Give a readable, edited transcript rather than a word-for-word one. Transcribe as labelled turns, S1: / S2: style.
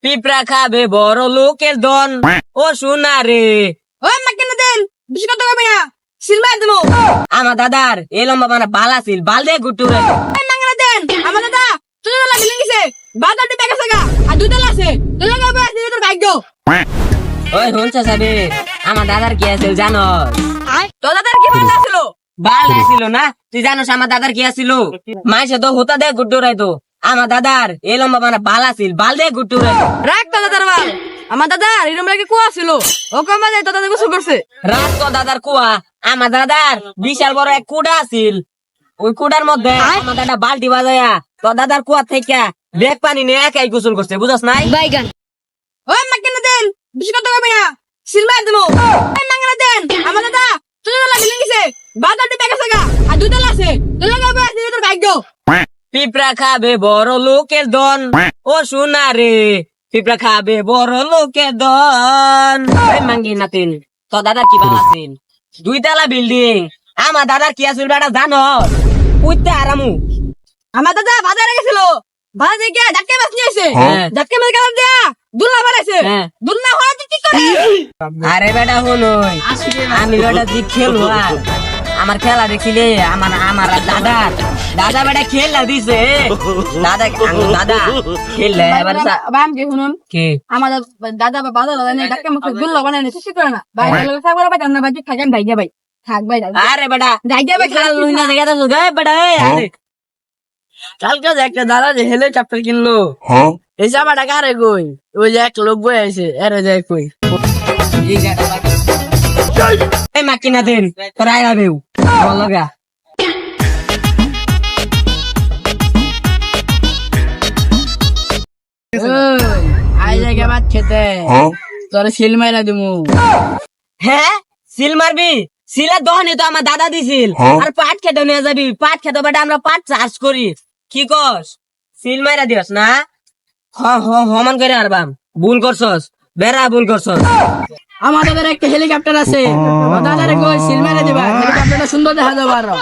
S1: পিঁপড়া খাবে বড় লোকের দন ও সোনা রে।
S2: ওই মাকেন দেন বেশি কথা কইবে না সিলমার দেবো।
S1: আমার দাদার এ লম্বা মানে বাল আছিল, বাল দিয়ে গুট্টু রে।
S2: ওই মাঙ্গলা দেন আমার দাদা তুই বিল্ডিং গেছে বাজারটি ব্যাগ আছে গা আর দুইতলা আছে তুই লাগাবে আছে তোর ভাগ্য।
S1: ওই শুনছো সাবে আমার দাদার কি আছিল জানো?
S2: তোর দাদার কি বাল আছিল?
S1: বাল আছিল না? তুই জানোস আমার দাদার কি আছিল? মাইসে তো হুতা দিয়ে গুট্টু রাইতো। আমার দাদার এ লম্বা মানে বাল আছিল, বাল দিয়ে গুট্টু রাইতো।
S2: রাখ তোর দাদার বাল। আমার দাদা এরম লাগে কুয়া ছিল ও কমা যায় তোর দাদা গোসল করছে।
S1: রাত তো দাদার কুয়া, আমার দাদার বিশাল বড় এক কুড়া আছিল। ওই কুড়ার মধ্যে আমার দাদা বালতি বাজায়া তো দাদার কুয়া থেকে ব্যাগ পানি নিয়ে একাই গোসল করছে, বুঝছ নাই?
S2: বাইগান ওই মাকেন দেন বেশি কথা কইবে না সিলমার দেবো। ওই মাঙ্গলা দেন আমার দাদা তুই বিল্ডিং গেছে বাজারটি ব্যাগ আছে গা আর দুইতলা আছে তুই লাগাবে আছে তোর ভাগ্য।
S1: পিঁপড়া খাবে বড় লোকের দন ও সোনা রে। পিঁপড়া খাবে বড় লোকের দন। ওই মাঙ্গি নাতিন তো দাদার কি বাল আছিল? 2 তলা বিল্ডিং। আমার দাদার কি আছিল বেটা জানো? পুইতে আরামু।
S2: আমার দাদা বাজারে গেছিল বাজারে গিয়ে ধাক্কা মাছ নিয়ে এসে
S1: হ্যাঁ।
S2: ধাক্কা মাছ গেলাম দিয়া দুল্লা বাড়াইছে
S1: হ্যাঁ।
S2: দুল্লা হওয়া তুই কি করে?
S1: আরে বেটা হনই আমি বেটা জি খেলবো আর আমার খেলা দেখিলে আমার আমার দাদা বেটা খেলা দিছে। দাদা খেললে এবার
S2: বাম কি শুনুন
S1: কি
S2: আমার দাদা বাজার ধাক্কা মাছ দুল্লা বানাই নিতে কি করে না ভাই সাগর ভাই জানা ভাই থাকেন ভাই ভাই থাক ভাই
S1: আরে বেটা
S2: ভাই ভাই
S1: খেলা লই না দেখা তো গায় বেটা আরে
S3: কালকে যে একটা দাদা যে হেলিকপ্টার কিনলো এই জামাটা কারে কই ওই যে এক লোক বই আছে এরে যায় কই
S1: এই মাকিনা দেন তোরা আইরা বেউ আমার লগা
S3: আই জায়গা ভাত খেতে তোর সিল মাইরা দিমু।
S1: হ্যাঁ সিল মারবি? সিলের দহনি তো আমার দাদা দিছিল। আর পাট খেতে নিয়ে যাবি, পাট খেতে বেটা আমরা পাট চাষ করি। কি কস সিল মাইরা দিস না? হমান করে আরবাম ভুল করছস, বেড়া ভুল করছস।
S3: আমার দাদার একটা হেলিকপ্টার আছে দাদারে কই সিল মাইরা দিবা হেলিকপ্টারটা সুন্দর দেখা যাবে আরো।